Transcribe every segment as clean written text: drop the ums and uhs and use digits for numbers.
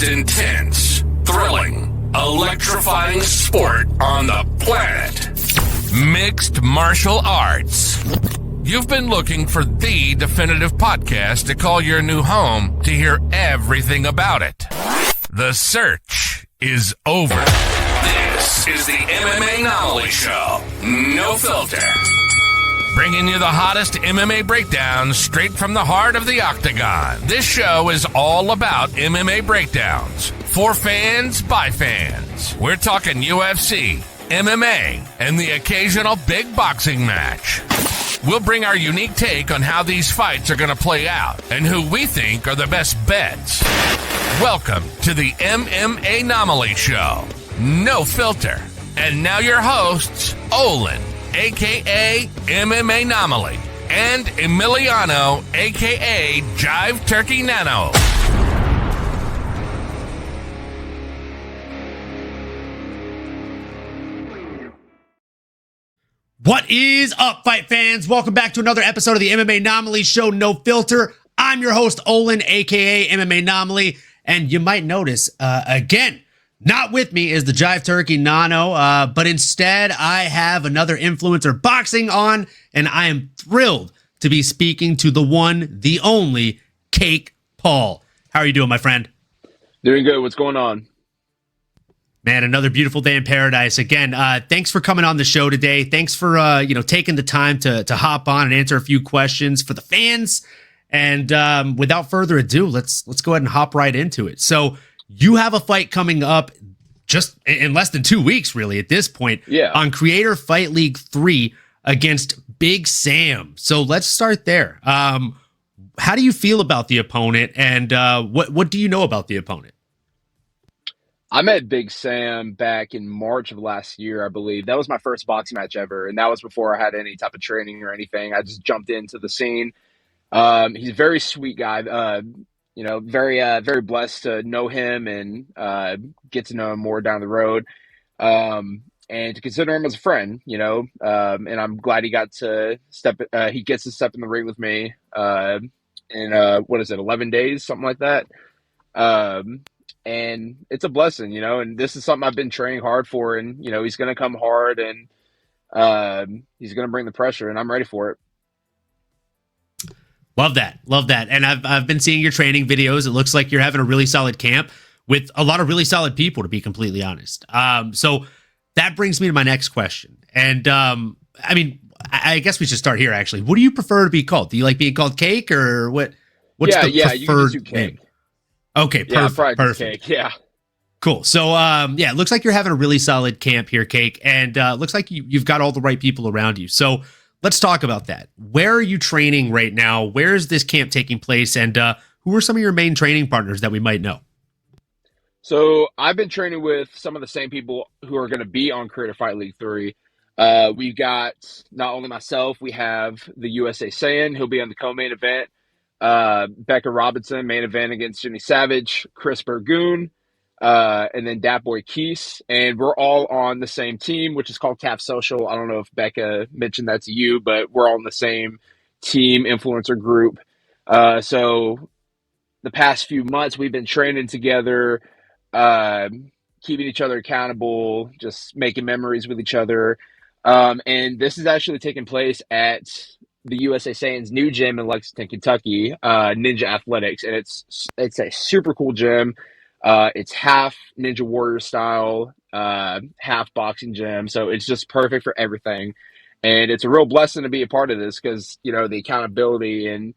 most intense, thrilling, electrifying sport on the planet. Mixed martial arts. You've been looking for the definitive podcast to call your new home to hear everything about it. The search is over. This is the MMAnomaly Show. No filter. Bringing you the hottest MMA breakdowns straight from the heart of the octagon. This show is all about MMA breakdowns. For fans, by fans. We're talking UFC, MMA, and the occasional big boxing match. We'll bring our unique take on how these fights are going to play out and who we think are the best bets. Welcome to the MMAnomaly Show. No filter. And now your hosts, Olin, a.k.a. MMAnomaly, and Emiliano, a.k.a. Jive Turkey Nano. What is up, fight fans? Welcome back to another episode of the MMAnomaly Show, No Filter. I'm your host, Olin, a.k.a. MMAnomaly, and you might notice, again, not with me is the Jive Turkey Nano, but instead I have another influencer boxing on, and I am thrilled to be speaking to the one, the only, Cake Paul. How are you doing, my friend? Doing good. What's going on? Man, another beautiful day in paradise. Again, thanks for coming on the show today. Thanks for taking the time to hop on and answer a few questions for the fans. And without further ado, let's go ahead and hop right into it. So you have a fight coming up just in less than 2 weeks, really, at this point, on Creator Fight League 3 against Big Sam. So let's start there. How do you feel about the opponent, and what do you know about the opponent? I met Big Sam back in March of last year, I believe. That was my first boxing match ever, and that was before I had any type of training or anything. I just jumped into the scene. He's a very sweet guy. Very blessed to know him and get to know him more down the road, and to consider him as a friend. And I'm glad he got to he gets to step in the ring with me in 11 days, something like that. And it's a blessing, and this is something I've been training hard for, and he's going to come hard, and he's going to bring the pressure, and I'm ready for it. Love that. And I've been seeing your training videos. It looks like you're having a really solid camp with a lot of really solid people, to be completely honest. So that brings me to my next question. And I guess we should start here, actually. What do you prefer to be called? Do you like being called Cake, or what's the preferred you can just do Cake. name? Okay, perfect. Cake, yeah. Cool. So, it looks like you're having a really solid camp here, Cake, and looks like you've got all the right people around you. So let's talk about that. Where are you training right now? Where is this camp taking place? And who are some of your main training partners that we might know? So I've been training with some of the same people who are going to be on Creator Fight League 3. We've got not only myself, we have the USA Saiyan, who'll be on the co-main event. Becca Robinson, main event against Jenny Savage, Chris Burgoon, and then Dat Boy Keese. And we're all on the same team, which is called CAF Social. I don't know if Becca mentioned that to you, but we're all in the same team influencer group. So the past few months, we've been training together, keeping each other accountable, just making memories with each other. And this is actually taking place at the USA Saiyan's new gym in Lexington, Kentucky, Ninja Athletics. And it's a super cool gym. It's half Ninja Warrior style, half boxing gym. So it's just perfect for everything. And it's a real blessing to be a part of this because, the accountability and,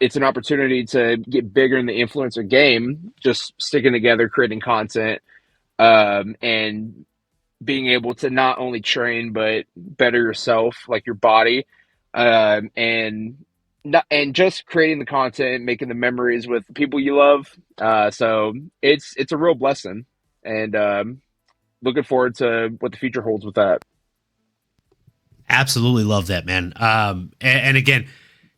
it's an opportunity to get bigger in the influencer game, just sticking together, creating content, and being able to not only train, but better yourself, like your body. And just creating the content, making the memories with the people you love. So it's a real blessing, and looking forward to what the future holds with that. Absolutely love that, man. And again,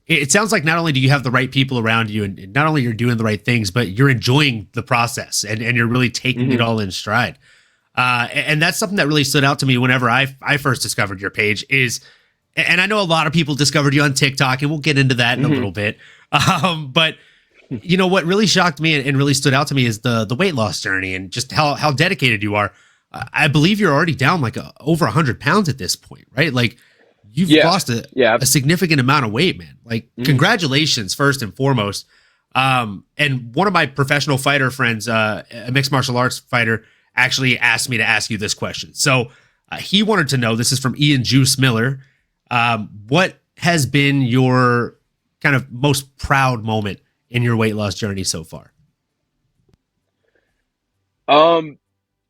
it sounds like not only do you have the right people around you, and not only you're doing the right things, but you're enjoying the process, and you're really taking it all in stride. And that's something that really stood out to me whenever I first discovered your page is. And I know a lot of people discovered you on TikTok, and we'll get into that in a little bit. But You know what really shocked me and really stood out to me is the weight loss journey and just how dedicated you are. I believe you're already down like over 100 pounds at this point, right? Like you've Yeah, lost yeah. a significant amount of weight, man. Like Mhm. congratulations first and foremost. And one of my professional fighter friends, a mixed martial arts fighter, actually asked me to ask you this question. So he wanted to know. This is from Ian Juice Miller. What has been your kind of most proud moment in your weight loss journey so far?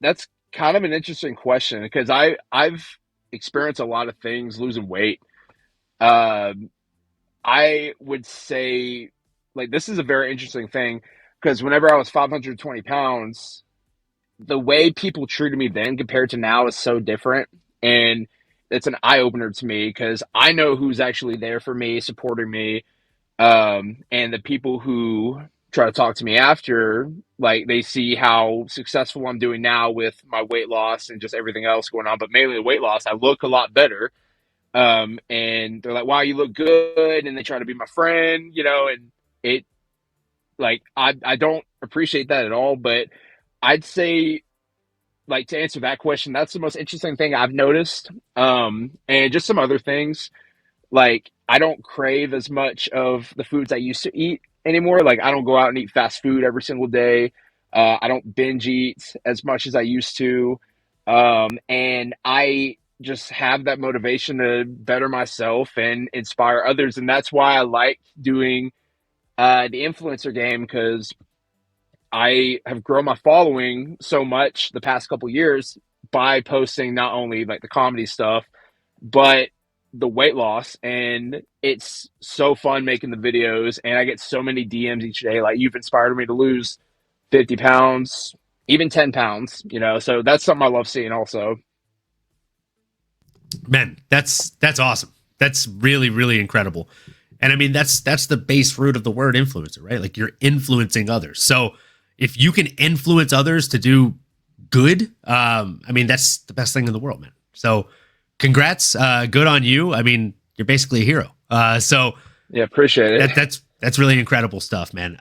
That's kind of an interesting question because I've experienced a lot of things losing weight. Um, I would say like this is a very interesting thing because whenever I was 520 pounds, the way people treated me then compared to now is so different. And it's an eye opener to me because I know who's actually there for me, supporting me. And the people who try to talk to me after, like they see how successful I'm doing now with my weight loss and just everything else going on, but mainly the weight loss. I look a lot better. And they're like, wow, you look good. And they try to be my friend, and it like I don't appreciate that at all. But I'd say like to answer that question, that's the most interesting thing I've noticed. And just some other things like I don't crave as much of the foods I used to eat anymore. Like I don't go out and eat fast food every single day. I don't binge eat as much as I used to. And I just have that motivation to better myself and inspire others. And that's why I like doing the influencer game because I have grown my following so much the past couple years by posting not only like the comedy stuff, but the weight loss. And it's so fun making the videos. And I get so many DMs each day. Like, you've inspired me to lose 50 pounds, even 10 pounds, So that's something I love seeing also. Man, that's awesome. That's really, really incredible. And I mean, that's the base root of the word influencer, right? Like you're influencing others. So if you can influence others to do good, I mean, that's the best thing in the world, man. So congrats, good on you. I mean, you're basically a hero. So Yeah, appreciate it. that's really incredible stuff, man.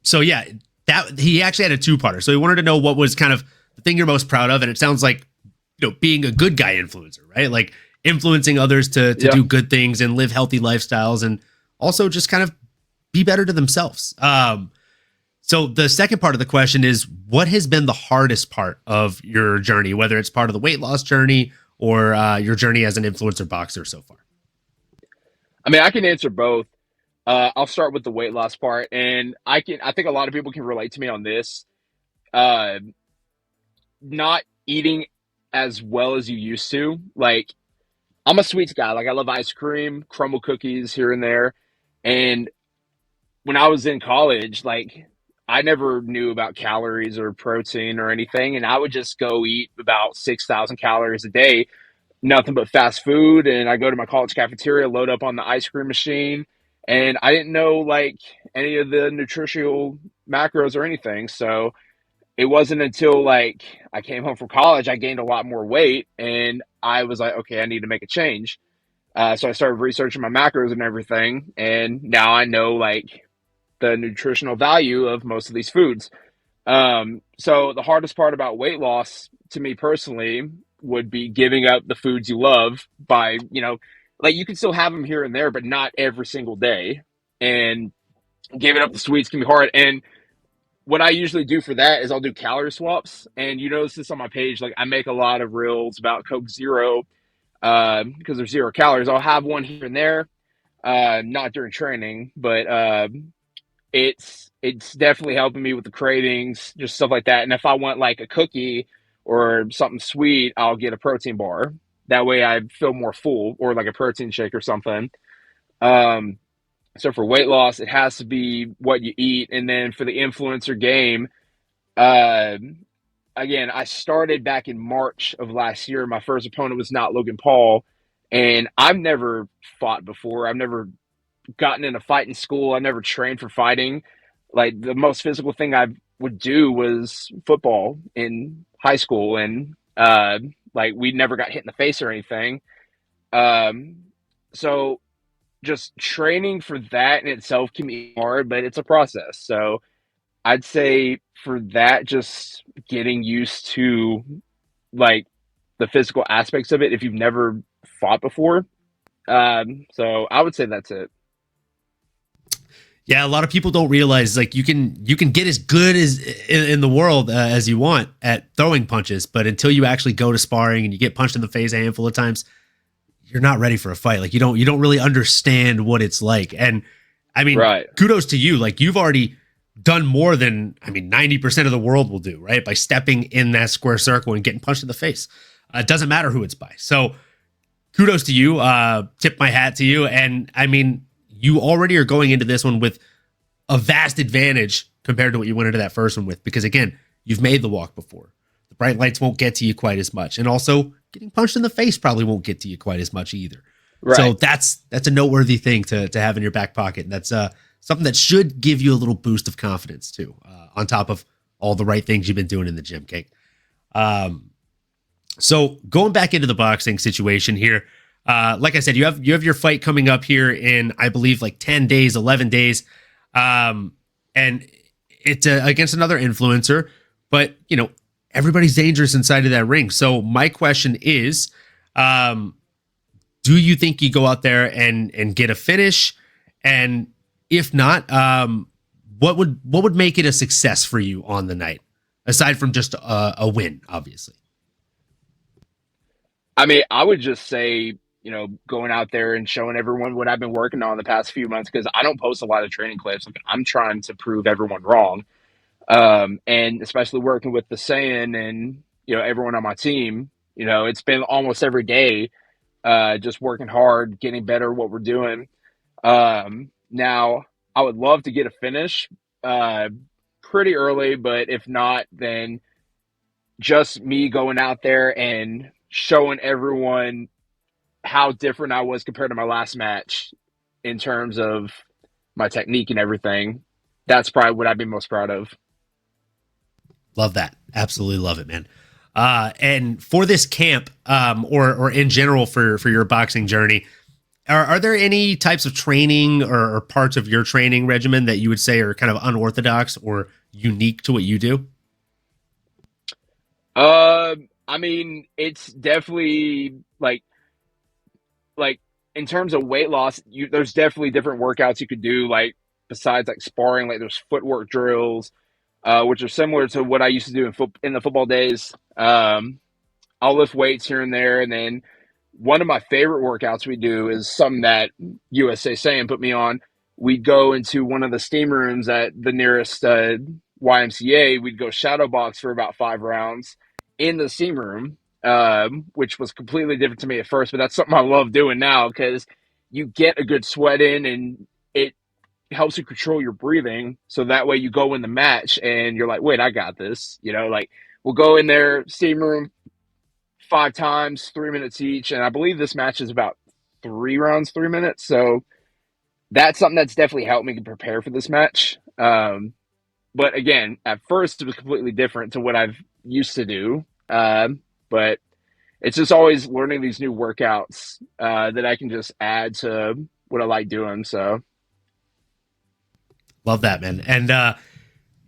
So yeah, that he actually had a two-parter. So he wanted to know what was kind of the thing you're most proud of, and it sounds like being a good guy influencer, right? Like influencing others to Yeah. do good things and live healthy lifestyles, and also just kind of be better to themselves. So the second part of the question is, what has been the hardest part of your journey, whether it's part of the weight loss journey or your journey as an influencer boxer so far? I mean, I can answer both. I'll start with the weight loss part, and I think a lot of people can relate to me on this. Uh, Not eating as well as you used to. Like, I'm a sweets guy. Like, I love ice cream, crumble cookies here and there. And when I was in college, like, I never knew about calories or protein or anything, and I would just go eat about 6,000 calories a day, nothing but fast food. And I go to my college cafeteria, load up on the ice cream machine, and I didn't know like any of the nutritional macros or anything. So it wasn't until like I came home from college, I gained a lot more weight, and I was like, okay, I need to make a change. So I started researching my macros and everything, and now I know like the nutritional value of most of these foods. So the hardest part about weight loss to me personally would be giving up the foods you love by, like you can still have them here and there, but not every single day. And giving up the sweets can be hard. And what I usually do for that is I'll do calorie swaps. And you notice this on my page, like I make a lot of reels about Coke Zero because there's 0 calories. I'll have one here and there, not during training, but it's definitely helping me with the cravings, just stuff like that. And if I want like a cookie or something sweet, I'll get a protein bar. That way I feel more full, or like a protein shake or something. Um, so for weight loss, it has to be what you eat. And then for the influencer game, uh, again, I started back in March of last year. My first opponent was not Logan Paul, and I've never fought before. I've never gotten in a fight in school. I never trained for fighting. Like the most physical thing I would do was football in high school, and like we never got hit in the face or anything. Um, so just training for that in itself can be hard, but it's a process. So I'd say for that, just getting used to like the physical aspects of it if you've never fought before. So I would say that's it. Yeah, a lot of people don't realize like you can get as good as in the world as you want at throwing punches, but until you actually go to sparring and you get punched in the face a handful of times, you're not ready for a fight. Like you don't really understand what it's like. And I mean, Right. kudos to you. Like you've already done more than 90% of the world will do, right? By stepping in that square circle and getting punched in the face. It doesn't matter who it's by. So kudos to you. Tip my hat to you. And I mean, you already are going into this one with a vast advantage compared to what you went into that first one with, because again, you've made the walk before. The bright lights won't get to you quite as much. And also getting punched in the face probably won't get to you quite as much either. Right. So that's a noteworthy thing to have in your back pocket. And that's something that should give you a little boost of confidence too, on top of all the right things you've been doing in the gym, Cake. So going back into the boxing situation here, like I said, you have your fight coming up here in, I believe, like 10 days, 11 days. And it's against another influencer, but you know, everybody's dangerous inside of that ring. So my question is, do you think you go out there and get a finish? And if not, what would make it a success for you on the night, aside from just a win, obviously? I mean, I would just say, going out there and showing everyone what I've been working on the past few months, because I don't post a lot of training clips. Like, I'm trying to prove everyone wrong. And especially working with the Saiyan and, everyone on my team, it's been almost every day, just working hard, getting better at what we're doing. Now I would love to get a finish, pretty early, but if not, then just me going out there and showing everyone how different I was compared to my last match in terms of my technique and everything. That's probably what I'd be most proud of. Love that. Absolutely love it, man. And for this camp, or in general for your boxing journey, are there any types of training or parts of your training regimen that you would say are kind of unorthodox or unique to what you do? I mean, it's definitely like in terms of weight loss, there's definitely different workouts you could do, like besides like sparring, like there's footwork drills, which are similar to what I used to do in the football days. I'll lift weights here and there. And then one of my favorite workouts we do is something that USA Saiyan put me on. We'd go into one of the steam rooms at the nearest YMCA. We'd go shadow box for about 5 rounds in the steam room, which was completely different to me at first, but that's something I love doing now because you get a good sweat in and it helps you control your breathing. So that way you go in the match and you're like, wait, I got this. Like we'll go in there, steam room 5 times, 3 minutes each. And I believe this match is about 3 rounds, 3 minutes. So that's something that's definitely helped me prepare for this match. But again, at first it was completely different to what I've used to do. But it's just always learning these new workouts that I can just add to what I like doing. So love that, man. And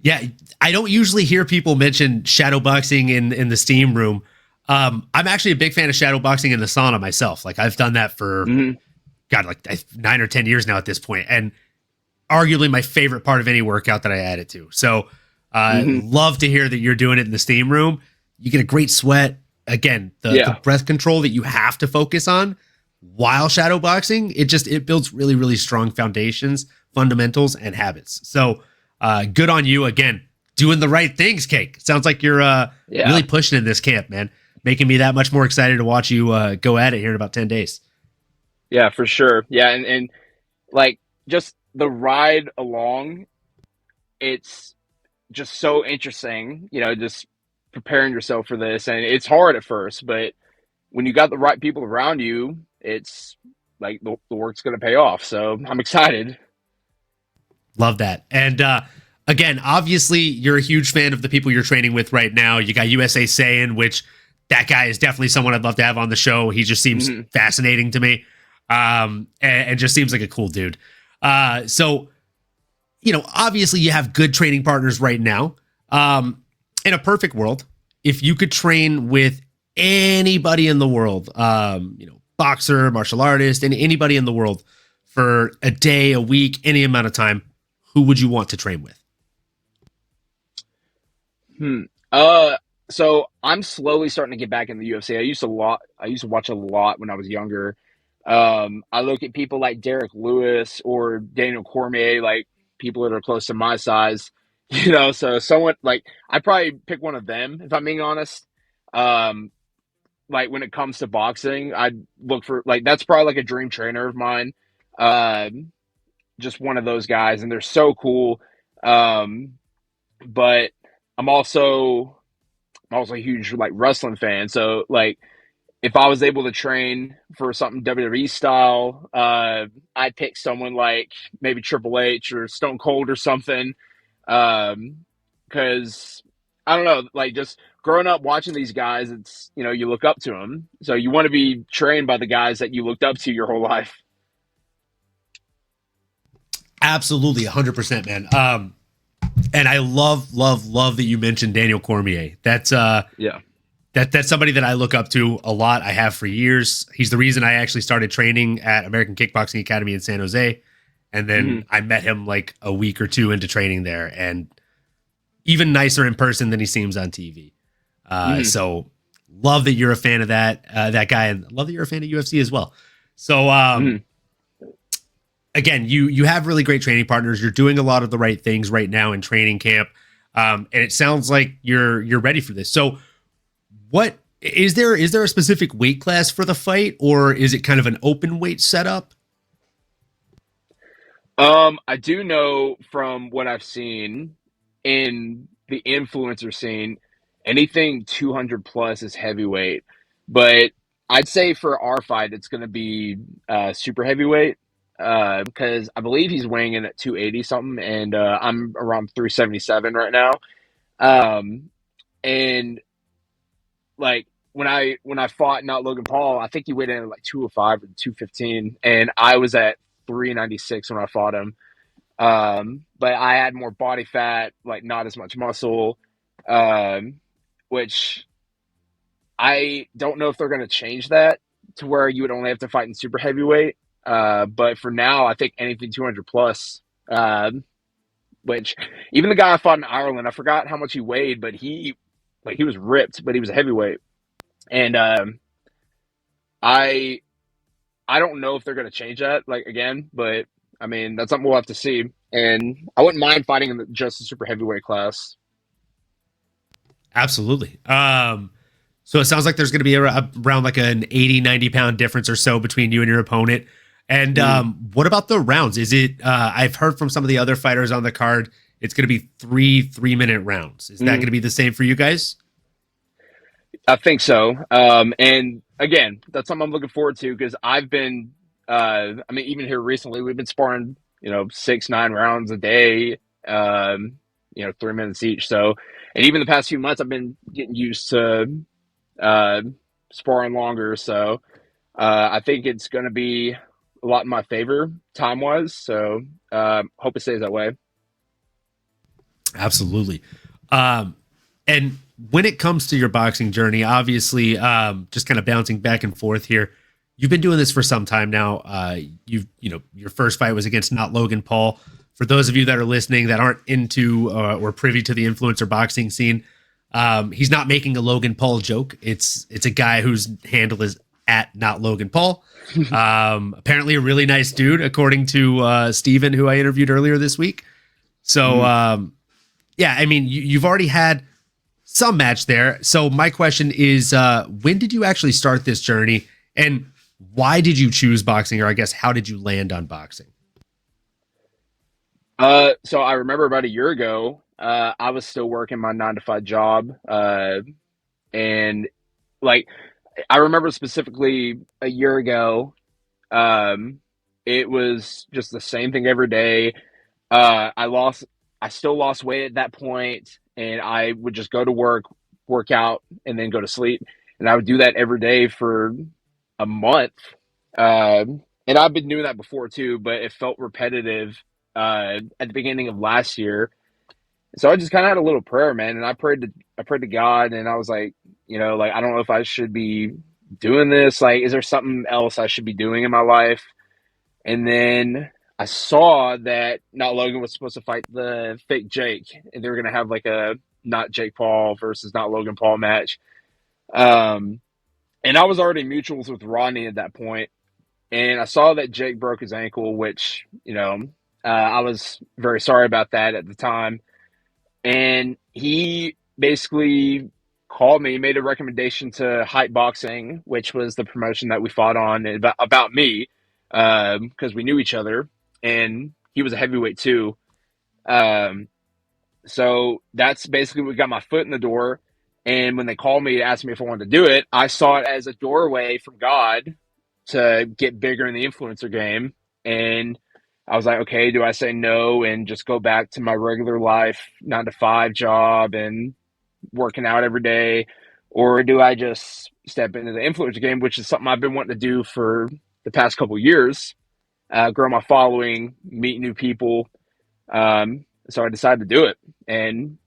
yeah, I don't usually hear people mention shadow boxing in the steam room. I'm actually a big fan of shadow boxing in the sauna myself. Like I've done that for God, like 9 or 10 years now at this point, and arguably my favorite part of any workout that I add it to. So love to hear that you're doing it in the steam room. You get a great sweat. Again, the breath control that you have to focus on while shadow boxing, it builds really, really strong foundations, fundamentals, and habits. So good on you. Again, doing the right things, Cake. Sounds like you're really pushing in this camp, man. Making me that much more excited to watch you go at it here in about 10 days. Yeah, for sure. Yeah, and like just the ride along, it's just so interesting, just preparing yourself for this. And it's hard at first, but when you got the right people around you, it's like the work's going to pay off. So I'm excited. Love that. And again, obviously you're a huge fan of the people you're training with right now. You got USA Saiyan, which that guy is definitely someone I'd love to have on the show. He just seems fascinating to me. and just seems like a cool dude. So, obviously you have good training partners right now. In a perfect world, if you could train with anybody in the world, boxer, martial artist, and anybody in the world for a day, a week, any amount of time, who would you want to train with? So I'm slowly starting to get back in the UFC. I used to watch a lot when I was younger. I look at people like Derek Lewis or Daniel Cormier, like people that are close to my size, so someone like I'd probably pick one of them if I'm being honest. Um, like when it comes to boxing, I'd look for like that's probably like a dream trainer of mine. Just one of those guys, and they're so cool. Um, but I'm also a huge like wrestling fan. So like if I was able to train for something WWE style, I'd pick someone like maybe Triple H or Stone Cold or something. Because I don't know, like just growing up watching these guys, it's you look up to them, so you want to be trained by the guys that you looked up to your whole life. Absolutely, 100%, man. And I love that you mentioned Daniel Cormier. That's Yeah. That's somebody that I look up to a lot. I have for years. He's the reason I actually started training at American Kickboxing Academy in San Jose. And then I met him like a week or two into training there, and even nicer in person than he seems on TV. So love that you're a fan of that guy, and love that you're a fan of UFC as well. So again, you have really great training partners. You're doing a lot of the right things right now in training camp, and it sounds like you're ready for this. So, what is there a specific weight class for the fight, or is it kind of an open weight setup? I do know from what I've seen in the influencer scene, anything 200 plus is heavyweight. But I'd say for our fight, it's going to be super heavyweight because I believe he's weighing in at 280 something, and I'm around 377 right now. Um, and like when I fought not Logan Paul, I think he weighed in at like 205 or 215, and I was at 396 when I fought him. But I had more body fat, like not as much muscle, um, which I don't know if they're going to change that to where you would only have to fight in super heavyweight. But for now, I think anything 200 plus. Which even the guy I fought in Ireland, I forgot how much he weighed, but he was ripped, but he was a heavyweight. And I I don't know if they're going to change that like again, but I mean that's something we'll have to see. And I wouldn't mind fighting in just the super heavyweight class. Absolutely. So it sounds like there's going to be around like an 80, 90 pound difference or so between you and your opponent. And what about the rounds? Is it, I've heard from some of the other fighters on the card, it's going to be 3 3-minute rounds. Is that going to be the same for you guys? I think so. And again, that's something I'm looking forward to because I've been, I mean, even here recently, we've been sparring, 6 9 rounds a day, 3 minutes each. So, and even the past few months, I've been getting used to sparring longer. So, I think it's going to be a lot in my favor time wise. So, hope it stays that way. Absolutely. And when it comes to your boxing journey, obviously, just kind of bouncing back and forth here, you've been doing this for some time now. Your first fight was against not Logan Paul. For those of you that are listening that aren't into or privy to the influencer boxing scene, he's not making a Logan Paul joke. It's a guy whose handle is at not Logan Paul. Apparently a really nice dude, according to Steven, who I interviewed earlier this week. So, yeah, I mean, you've already had some match there. So my question is, when did you actually start this journey, and why did you choose boxing, or I guess how did you land on boxing? So I remember about a year ago, I was still working my 9 to 5 job, and like I remember specifically a year ago, um, it was just the same thing every day. I still lost weight at that point, and I would just go to work, work out, and then go to sleep. And I would do that every day for a month. And I've been doing that before too, but it felt repetitive at the beginning of last year. So I just kind of had a little prayer, man, and I prayed to God, and I was like, like I don't know if I should be doing this. Like, is there something else I should be doing in my life? And then I saw that not Logan was supposed to fight the fake Jake, and they were gonna have like a not Jake Paul versus not Logan Paul match. Um, and I was already mutuals with Rodney at that point, and I saw that Jake broke his ankle, which I was very sorry about that at the time. And he basically called me, made a recommendation to Hype Boxing, which was the promotion that we fought on about me, because we knew each other, and he was a heavyweight too. Um, so that's basically what got my foot in the door. And when they called me to ask me if I wanted to do it, I saw it as a doorway from God to get bigger in the influencer game. And I was like, okay, do I say no and just go back to my regular life, 9 to 5 job and working out every day? Or do I just step into the influencer game, which is something I've been wanting to do for the past couple of years, grow my following, meet new people. So I decided to do it. And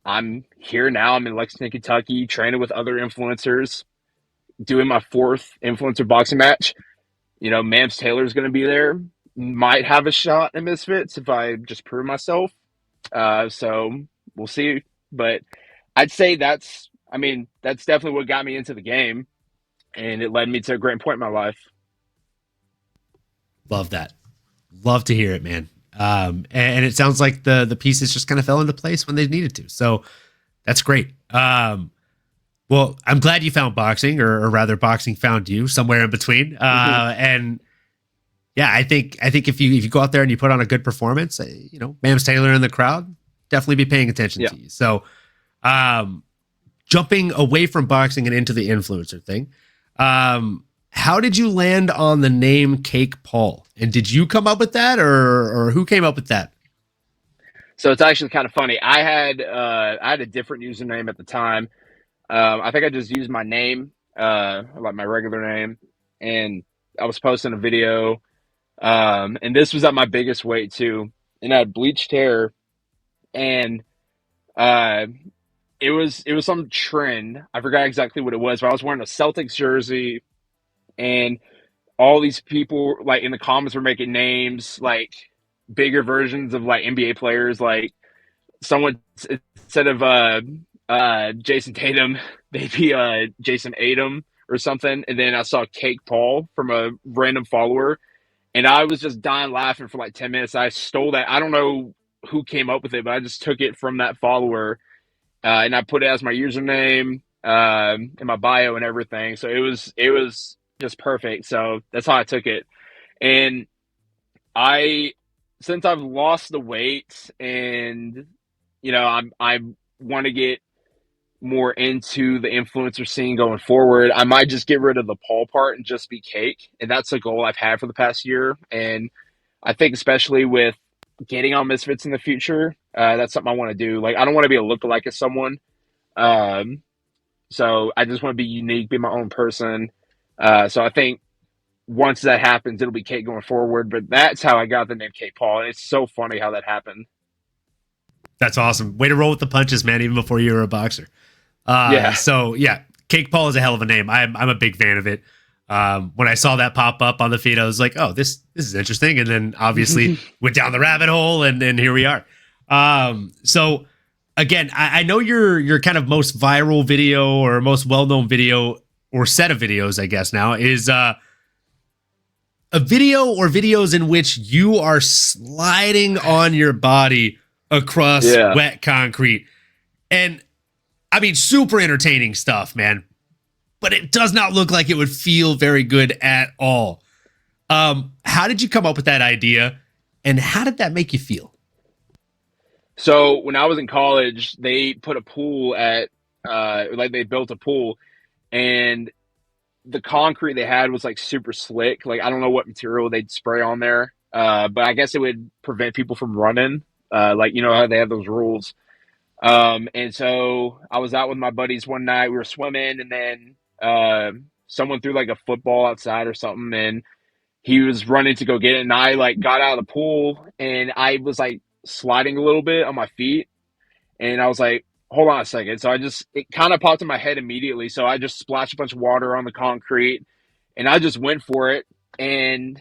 I'm here now. I'm in Lexington, Kentucky, training with other influencers, doing my 4th influencer boxing match. Mams Taylor's going to be there. Might have a shot in Misfits if I just prove myself. So we'll see. But I'd say that's definitely what got me into the game. And it led me to a great point in my life. Love that. Love to hear it, man. And it sounds like the pieces just kind of fell into place when they needed to. So that's great. Well, I'm glad you found boxing, or rather, boxing found you somewhere in between. And yeah, I think if you go out there and you put on a good performance, Mams Taylor in the crowd definitely be paying attention to you. So, jumping away from boxing and into the influencer thing, how did you land on the name Cake Paul? And did you come up with that, or who came up with that? So it's actually kind of funny. I had a different username at the time. I think I just used my name, like my regular name, and I was posting a video. And this was at my biggest weight too, and I had bleached hair, and it was some trend. I forgot exactly what it was, but I was wearing a Celtics jersey, and all these people like in the comments were making names like bigger versions of like NBA players, like someone instead of Jason Tatum, maybe Jason Tatum or something. And then I saw Cake Paul from a random follower, and I was just dying laughing for like 10 minutes. I stole that. I don't know who came up with it, but I just took it from that follower, and I put it as my username in my bio and everything. So it was just perfect. So that's how I took it. And since I've lost the weight, and I want to get more into the influencer scene going forward, I might just get rid of the Paul part and just be Cake. And that's a goal I've had for the past year. And I think especially with getting on Misfits in the future, that's something I want to do. Like, I don't want to be a lookalike of someone. So I just want to be unique, be my own person. So I think once that happens, it'll be Cake going forward. But that's how I got the name Cake Paul. And it's so funny how that happened. That's awesome. Way to roll with the punches, man, even before you were a boxer. Yeah. So yeah, Cake Paul is a hell of a name. I'm a big fan of it. When I saw that pop up on the feed, I was like, oh, this is interesting. And then obviously went down the rabbit hole, and then here we are. So again, I know your kind of most viral video or most well-known video or set of videos, I guess now, is a video or videos in which you are sliding on your body across wet concrete. And I mean, super entertaining stuff, man. But it does not look like it would feel very good at all. How did you come up with that idea, and how did that make you feel? So when I was in college, they put a pool at, they built a pool, and the concrete they had was like super slick. Like, I don't know what material they'd spray on there, but I guess it would prevent people from running. Like, how they have those rules. And so I was out with my buddies one night. We were swimming, and then someone threw like a football outside or something, and he was running to go get it, and I like got out of the pool, and I was like sliding a little bit on my feet, and I was like, hold on a second. So it kind of popped in my head immediately. So I just splashed a bunch of water on the concrete, and I just went for it. And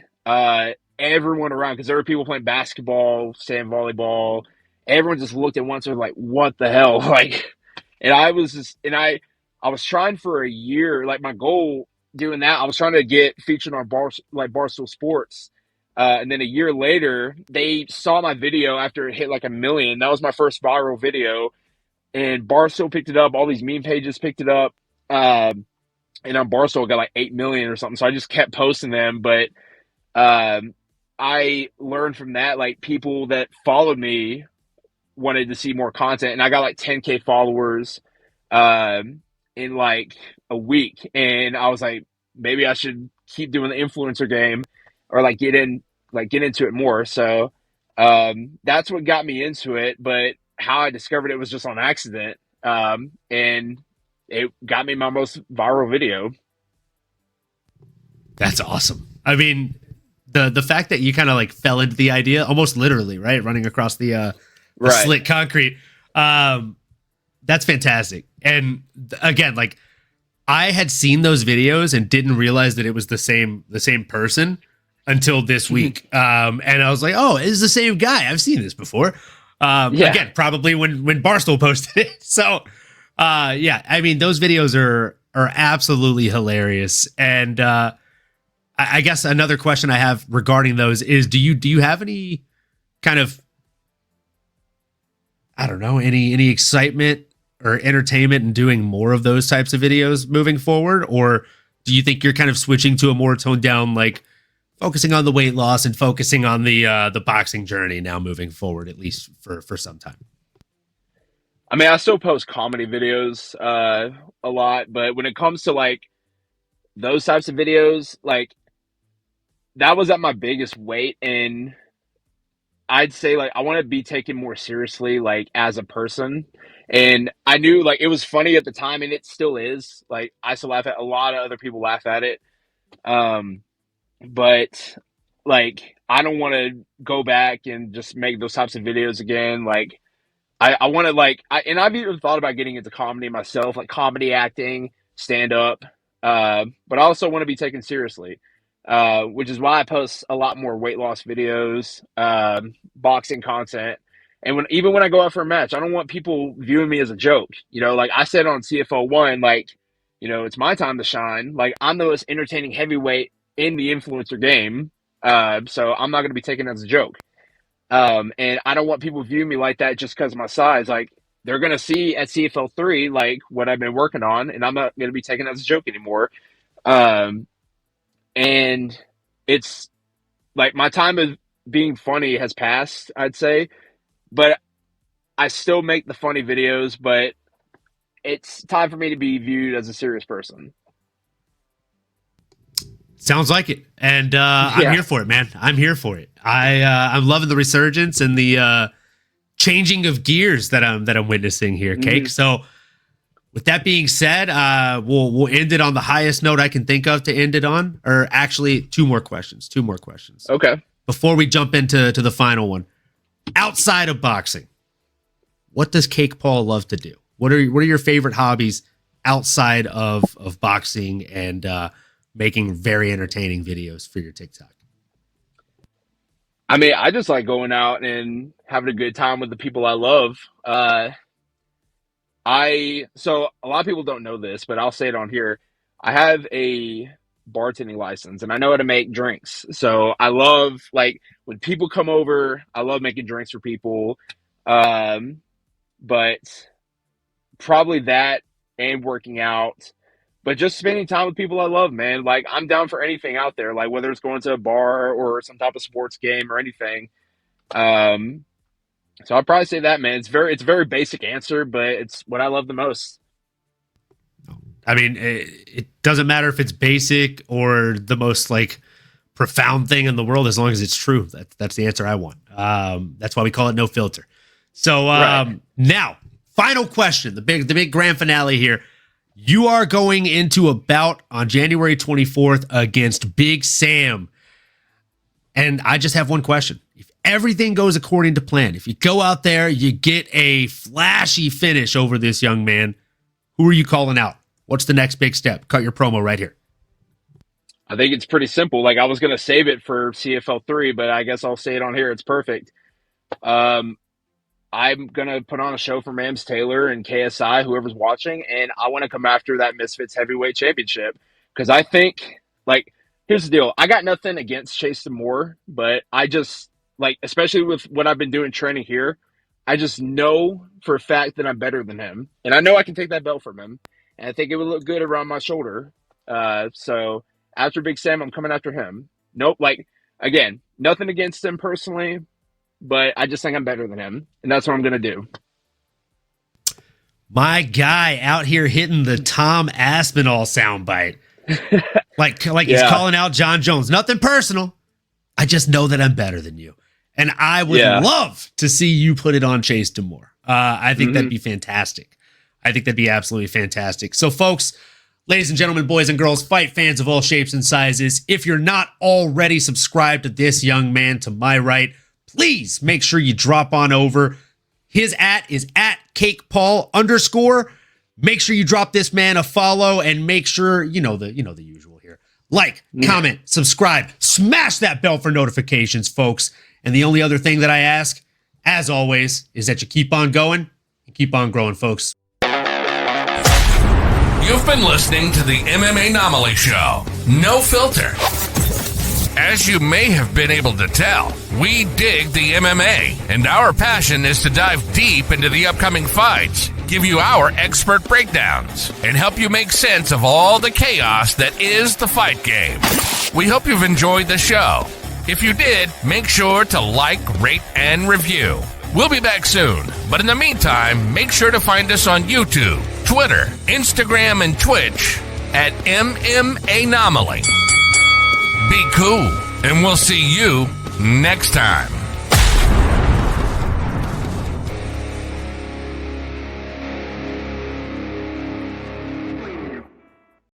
everyone around, because there were people playing basketball, sand volleyball, everyone just looked at once and was like, what the hell? Like, and I was trying for a year, like my goal doing that, I was trying to get featured on Barstool Sports. And then a year later, they saw my video after it hit like 1 million. That was my first viral video. And Barstool picked it up. All these meme pages picked it up. And on Barstool, it got like 8 million or something. So I just kept posting them. But I learned from that, like people that followed me wanted to see more content. And I got like 10K followers in like a week. And I was like, maybe I should keep doing the influencer game or like get into it more. So that's what got me into it. But how I discovered it was just on accident. And it got me my most viral video. That's awesome. I mean, the fact that you kind of like fell into the idea almost literally, right? Running across the slick concrete. That's fantastic. And again, like I had seen those videos and didn't realize that it was the same person until this week. And I was like, oh, it's the same guy. I've seen this before. Again, probably when Barstool posted it. So, yeah, I mean, those videos are absolutely hilarious. And I guess another question I have regarding those is, do you have any kind of, I don't know, any excitement or entertainment in doing more of those types of videos moving forward? Or do you think you're kind of switching to a more toned down, like focusing on the weight loss and focusing on the boxing journey now moving forward, at least for some time? I mean, I still post comedy videos a lot, but when it comes to like those types of videos, like that was at my biggest weight, and I'd say like I want to be taken more seriously, like as a person. And I knew like it was funny at the time, and it still is. Like I still laugh at a lot of other people laugh at it. But like I don't want to go back and just make those types of videos again. Like I want to and I've even thought about getting into comedy myself, like comedy acting, stand up. But I also want to be taken seriously, which is why I post a lot more weight loss videos, boxing content. And even when I go out for a match, I don't want people viewing me as a joke. You know, like I said on CFL 1, like, you know, it's my time to shine. Like I'm the most entertaining heavyweight in the influencer game. So I'm not going to be taken as a joke. And I don't want people viewing me like that just because of my size. Like they're going to see at CFL 3, like what I've been working on, and I'm not going to be taken as a joke anymore. And it's like my time of being funny has passed, I'd say, but I still make the funny videos, but it's time for me to be viewed as a serious person. Sounds like it. And I'm here for it, man. I'm here for it. I'm loving the resurgence and the changing of gears that I'm witnessing here, Cake. So with that being said, we'll end it on the highest note I can think of to end it on. Or actually, two more questions. Okay. Before we jump into the final one. Outside of boxing, what does Cake Paul love to do? What are your favorite hobbies outside of boxing and making very entertaining videos for your TikTok? I mean, I just like going out and having a good time with the people I love. So a lot of people don't know this, but I'll say it on here. I have a bartending license and I know how to make drinks. So I love like when people come over, I love making drinks for people. But probably that and working out, but just spending time with people I love, man. Like I'm down for anything out there, like whether it's going to a bar or some type of sports game or anything. So I'd probably say that, man. It's a very basic answer, but it's what I love the most. I mean, it doesn't matter if it's basic or the most like profound thing in the world, as long as it's true. That's the answer I want. That's why we call it No Filter. So Now, final question, the big grand finale here. You are going into a bout on January 24th against Big Sam. And I just have one question. If everything goes according to plan, if you go out there, you get a flashy finish over this young man, who are you calling out? What's the next big step? Cut your promo right here. I think it's pretty simple. Like, I was going to save it for CFL 3, but I guess I'll say it on here. It's perfect. I'm going to put on a show for Mams Taylor and KSI, whoever's watching, and I want to come after that Misfits Heavyweight Championship. Because I think, like, here's the deal. I got nothing against Chase Moore, but I just, like, especially with what I've been doing training here, I just know for a fact that I'm better than him. And I know I can take that belt from him. And I think it would look good around my shoulder. So after Big Sam, I'm coming after him. Nope. Like, again, nothing against him personally, but I just think I'm better than him. And that's what I'm going to do. My guy out here hitting the Tom Aspinall soundbite. like he's calling out John Jones. Nothing personal. I just know that I'm better than you. And I would love to see you put it on Chase Moore. I think that'd be fantastic. I think that'd be absolutely fantastic. So, folks, ladies and gentlemen, boys and girls, fight fans of all shapes and sizes, if you're not already subscribed to this young man to my right, please make sure you drop on over. His is @CakePaul_. Make sure you drop this man a follow and make sure, you know the usual here. Like, comment, subscribe, smash that bell for notifications, folks. And the only other thing that I ask, as always, is that you keep on going and keep on growing, folks. You've been listening to the MMAnomaly Show. No filter. As you may have been able to tell, we dig the MMA, and our passion is to dive deep into the upcoming fights, give you our expert breakdowns, and help you make sense of all the chaos that is the fight game. We hope you've enjoyed the show. If you did, make sure to like, rate, and review. We'll be back soon, but in the meantime, make sure to find us on YouTube, Twitter, Instagram, and Twitch at MMAnomaly. Be cool, and we'll see you next time.